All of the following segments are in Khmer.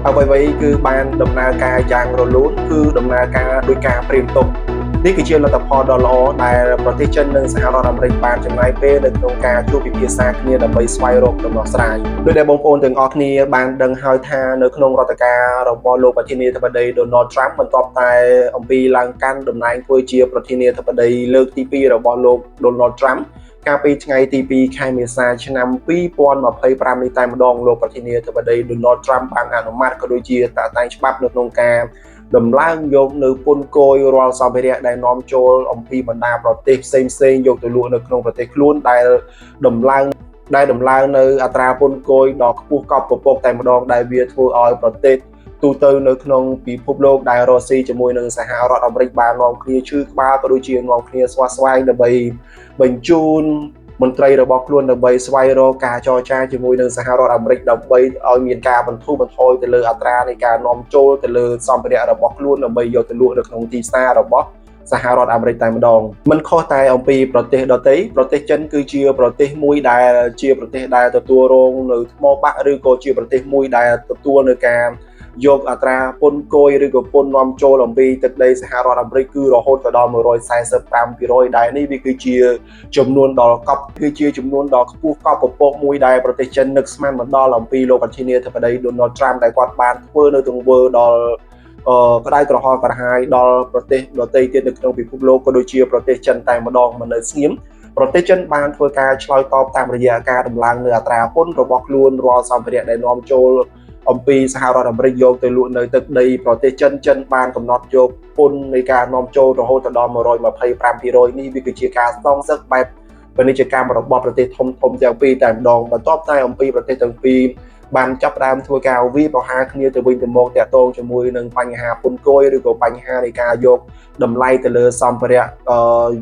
អ្វីៗគឺបានដំណើរការយ៉ាងរលូនគឺដំណើរការដោយការព្រៀងទុកនេះគឺជាលទ្ធផលដ៏ល្អដែលប្រទេសចិននិងសហរដ្ឋអាមេរិកបានចំណាយពេលនៅក្នុងការជួបពិភាក្សាគ្នាដើម្បីស្វែងរកដំណោះស្រាយដោយដែលបងប្អូនទាំងអស់គ្នាបានដឹងហើយថានៅក្នុងរដ្ឋការរបស់លោកប្រធានាធិបតី Donald Trump បន្ទាប់តែអំពីឡើងកាន់តំណែងធ្វើជាប្រធានាធិបតីលើកទី2របស់លោក Donald Trump កាលពីថ្ងៃទី2ខែមេសាឆ្នាំ2025នេះតែម្ដងលោកប្រធានាធិបតី Donald Trump បានអនុម័តក៏ដូចជាតាក់តែងច្បាប់នៅក្នុងការដំឡើងយកនៅពន្ធគយរាល់សម្ភារៈដែលនាំចូលអំពីបណ្ដាប្រទេសផ្សេងៗយកទៅលក់នៅក្នុងប្រទេសខ្លួនដែលដំឡើងនៅអត្រាពន្ធគយដ៏ខ្ពស់កប់ពពកតែម្ដងដែលវាធ្វើឲ្យប្រទេសទូទៅនៅក្នុងពិភពលោកដែលរស់ស៊ីជាមួយនឹងសហរដ្ឋអាមេរិកបាននាំគ្នាឈឺក្បាលក៏ដូចជានាំគ្នាស្វាស្វែងដើម្បីបញ្ជូនមន្ត្រីរបស់ខ្លួនដើម្បីស្វែងរកការចរចាជាមួយនឹងសហរដ្ឋអាមេរិកដើម្បីឲ្យមានការបន្ធូរបន្ថយទៅលើអត្រានៃការនាំចូលទៅលើសម្ភារៈរបស់ខ្លួនដើម្បីយកទៅលក់នៅក្នុងទីផ្សាររបស់សហរដ្ឋអាមេរិកតែម្ដងមិនខុសតែអំពីប្រទេសដទៃប្រទេសចិនគឺជាប្រទេសមួយដែលជាប្រទេសដែលទទួលរងនៅថ្មបាក់ឬក៏ជាប្រទេសមួយដែលទទួលនៅការយកអត្រាពន្ធគយឬក៏ពន្ធនាំចូលអំពីទឹកដីសហរដ្ឋអាមេរិកគឺរហូតដល់145%ដែលនេះវាគឺជាចំនួនដ៏កប់គឺជាចំនួនដ៏ខ្ពស់កប់ពពកមួយដែលប្រទេសចិននឹកស្មានមិនដល់អំពីលោកប្រធានាធិបតី Donald Trump ដែលគាត់បានធ្វើនៅទង្វើដល់ក្តៅក្រហល់ក្រហាយដល់ប្រទេសដទៃទៀតនៅក្នុងពិភពលោកក៏ដូចជាប្រទេសចិនតែម្ដងមិននៅស្ងៀមប្រទេសចិនបានធ្វើការឆ្លើយតបតាមរយៈការដំឡើងនៅអត្រាពន្ធរបស់ខ្លួនរាល់សម្ភារៈដែលនាំចូលអំពីសហរដ្ឋអាមេរិកយកទៅលក់នៅទឹកដីប្រទេសចិនបានកំណត់យកពន្ធនៃការនាំចូលរហូតដល់125%នេះវាគឺជាការស្ទង់សឹកបែបពាណិជ្ជកម្មរបស់ប្រទេសធំទាំងពីរតែម្ដងបន្ទាប់តែអំពីប្រទេសទាំងពីរបានចាប់ផ្ដើមធ្វើការវាយប្រហារគ្នាទៅវិញទៅមកតាក់ទងជាមួយនឹងបញ្ហាពន្ធគយឬក៏បញ្ហានៃការយកតម្លៃទៅលើសម្ភារៈ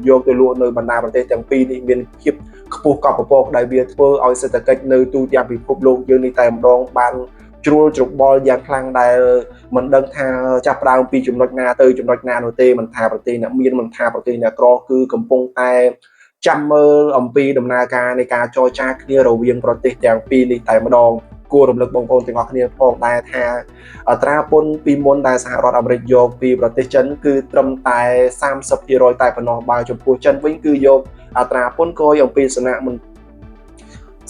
យកទៅលក់នៅបណ្ដាប្រទេសទាំងពីរនេះមានភាពខ្ពស់កប់ពពកដែលវាធ្វើឲ្យសេដ្ឋកិច្ចនៅទូទាំងពិភពលោកយើងនេះតែម្ដងបានជ្រួលច្របល់យ៉ាងខ្លាំងដែលមិនដឹងថាចាប់ផ្ដើមពីចំណុចណាទៅចំណុចណានោះទេមិនថាប្រទេសអ្នកមានមិនថាប្រទេសអ្នកក្រគឺកំពុងតែចាំមើលអំពីដំណើរការនៃការចរចាគ្នារវាងប្រទេសទាំងពីរនេះតែម្ដងគួររំលឹកបងប្អូនទាំងអស់គ្នាផងដែរថាអត្រាពន្ធពីមុនដែលសហរដ្ឋអាមេរិកយកពីប្រទេសចិនគឺត្រឹមតែ30%តែប៉ុណ្ណោះបើចំពោះចិនវិញគឺយកអត្រាពន្ធគយអំពីសំណាក់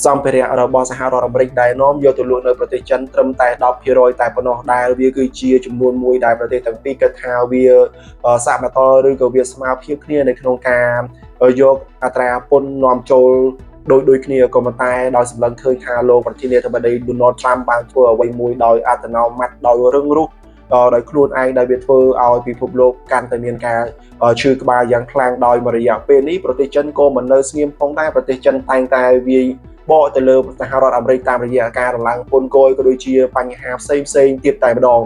សម្ភារៈរបស់សហរដ្ឋអាមេរិកដែលនាំយកទៅលក់នៅប្រទេសចិនត្រឹមតែ10%តែប៉ុណ្ណោះដែលវាគឺជាចំនួនមួយដែលប្រទេសទាំងពីរគិតថាវាសមតុល្យឬក៏វាស្មើភាពគ្នានៅក្នុងការយកអត្រាពន្ធនាំចូលដូចគ្នាក៏ប៉ុន្តែដោយសម្លឹងឃើញថាលោកប្រធានាធិបតី Donald Trump បានធ្វើអ្វីមួយដោយអត្តនោម័តដោយរឹងរូសដោយខ្លួនឯងដែលវាធ្វើឲ្យពិភពលោកកាន់តែមានការឈឺក្បាលយ៉ាងខ្លាំងដោយមួយរយៈពេលនេះប្រទេសចិនក៏មិននៅស្ងៀមផងដែរប្រទេសចិនតែងតែវាយបកទៅលើសហរដ្ឋអាមេរិកតាមរយៈការដំឡើងពន្ធគយក៏ដូចជាបញ្ហាផ្សេងទៀតតែម្ដង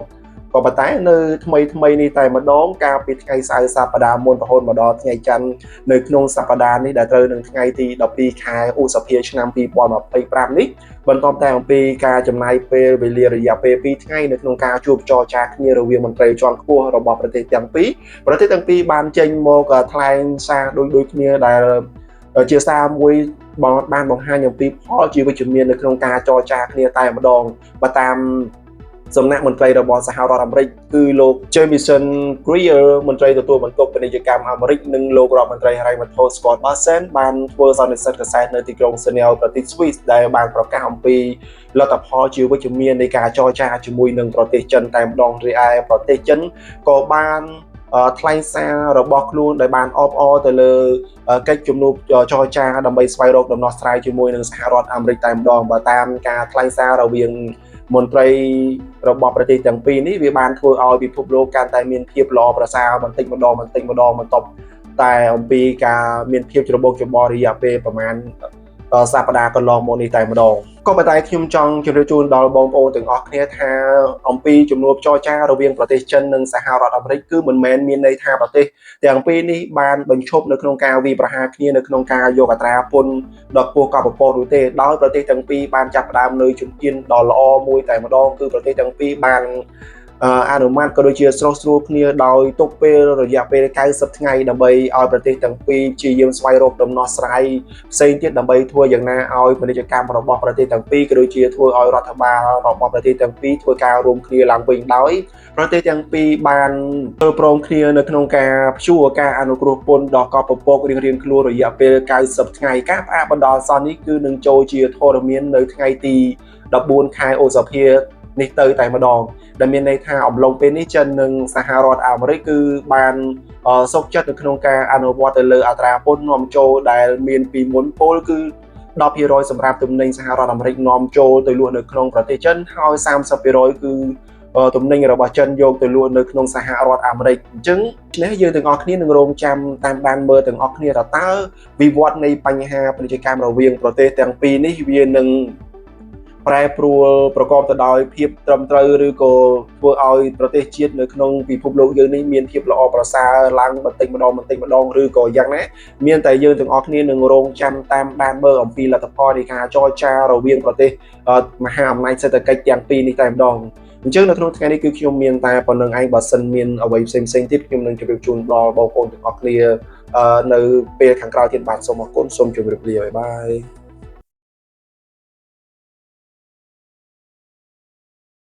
ក៏ប៉ុន្តែនៅថ្មីនេះតែម្ដងកាលពីថ្ងៃសៅរ៍សប្តាហ៍មុនរហូតមកដល់ថ្ងៃច័ន្ទនៅក្នុងសប្តាហ៍នេះដែលត្រូវនឹងថ្ងៃទី12ខែឧសភាឆ្នាំ2025នេះបន្ទាប់តែអំពីការចំណាយពេលវេលារយៈពេល2ថ្ងៃនៅក្នុងការជួបចរចាគ្នារវាងមន្ត្រីជាន់ខ្ពស់របស់ប្រទេសទាំងពីរបានចេញមកថ្លែងសារដូចគ្នាដែលជាសារមួយបានបង្ហាញអំពីផលជាវិជ្ជមាននៅក្នុងការចរចាគ្នាតែម្ដងបើតាមសំណាក់មន្ត្រីរបស់សហរដ្ឋអាមេរិកគឺលោក Jamieson Greer មន្ត្រីទទួលបន្ទុកពាណិជ្ជកម្មអាមេរិកនិងលោករដ្ឋមន្ត្រីហិរញ្ញវត្ថុ Scott Bessent បានធ្វើសន្និសីទកាសែតនៅទីក្រុង Geneva ប្រទេស Swiss ដែលបានប្រកាសអំពីលទ្ធផលជាវិជ្ជមាននៃការចរចាជាមួយនឹងប្រទេសចិនតែម្ដងរីឯប្រទេសចិនក៏បានថ្លែងសាររបស់ខ្លួនដែលបានអបអរទៅលើកិច្ចជំនួបចរចាដើម្បីស្វែងរកដំណោះស្រាយជាមួយនឹងសហរដ្ឋអាមេរិកតែម្ដងបើតាមការថ្លែងសាររវាងមន្ត្រីរបស់ប្រទេសទាំងពីរនេះវាបានធ្វើឲ្យពិភពលោកកាន់តែមានភាពល្អប្រសើរបន្តិចម្ដងបន្ទាប់តែអំពីការមានភាពច្របូកច្របល់រយៈពេលប្រមាណសប្តាហ៍កន្លងមកនេះតែម្ដងក៏ប៉ុន្តែខ្ញុំចង់ជម្រាបជូនដល់បងប្អូនទាំងអស់គ្នាថាអំពីជំនួបចរចារវាងប្រទេសចិននិងសហរដ្ឋអាមេរិកគឺមិនមែនមានន័យថាប្រទេសទាំងពីរនេះបានបញ្ឈប់នៅក្នុងការវាយប្រហារគ្នានៅក្នុងការយកអត្រាពន្ធដ៏ខ្ពស់កប់ពពកនោះទេដោយប្រទេសទាំងពីរបានចាប់ផ្ដើមនៅជំហានដ៏ល្អមួយតែម្ដងគឺប្រទេសទាំងពីរបាន អនុម័តក៏ដូចជាស្រោះស្រួលគ្នាដោយទុកពេលរយៈពេល90ថ្ងៃដើម្បីឲ្យប្រទេសទាំងពីរព្យាយាមស្វែងរកដំណោះស្រាយផ្សេងទៀតដើម្បីធ្វើយ៉ាងណាឲ្យពាណិជ្ជកម្មរបស់ប្រទេសទាំងពីរក៏ដូចជាធ្វើឲ្យរដ្ឋបាលរបស់ប្រទេសទាំងពីរធ្វើការរួមគ្នាឡើងវិញដោយប្រទេសទាំងពីរបានធ្វើព្រមគ្នានៅក្នុងការព្យួរការអនុគ្រោះពន្ធដល់កប់ពពករៀងៗខ្លួនរយៈពេល90ថ្ងៃការផ្អាកបណ្ដោះអាសន្ននេះគឺនឹងចូលជាធរមាននៅថ្ងៃទី14ខែឧសភានេះទៅតែម្ដងដែលមានន័យថាអំឡុងពេលនេះចិននិងសហរដ្ឋអាមេរិកគឺបានសុខចិត្តនៅក្នុងការអនុវត្តទៅលើអត្រាពន្ធនាំចូលដែលមានពីមុនពលគឺ10% សម្រាប់ទំនិញសហរដ្ឋអាមេរិកនាំចូលទៅលក់នៅក្នុងប្រទេសចិនហើយ30% គឺទំនិញរបស់ចិនយកទៅលក់នៅក្នុងសហរដ្ឋអាមេរិកអញ្ចឹងនេះយើងទាំងអស់គ្នានឹងរងចាំតាមដានមើលទាំងអស់គ្នាតើវិវត្តនៃបញ្ហាពាណិជ្ជកម្មរវាងប្រទេសទាំងពីរនេះវានឹងប្រែប្រួលប្រកបទៅដោយភាពត្រឹមត្រូវឬក៏ធ្វើឲ្យប្រទេសជាតិនៅក្នុងពិភពលោកយើងនេះមានភាពល្អប្រសើរឡើងបន្តិចម្ដងឬក៏យ៉ាងណាមានតែយើងទាំងអស់គ្នានឹងរងចាំតាមដានមើលអំពីលទ្ធផលនៃការចរចារវាងប្រទេសមហាអំណាចសេដ្ឋកិច្ចទាំងពីរនេះតែម្ដងអញ្ចឹងនៅក្នុងថ្ងៃនេះគឺខ្ញុំមានតែប៉ុណ្្នឹងឯងបើសិនមានអ្វីផ្សេងទៀតខ្ញុំនឹងជម្រាបជូនដល់បងប្អូនទាំងអស់គ្នានៅពេលខាងក្រោយទៀតបាទសូមអរគុណសូមជម្រាបលាបាយបាយ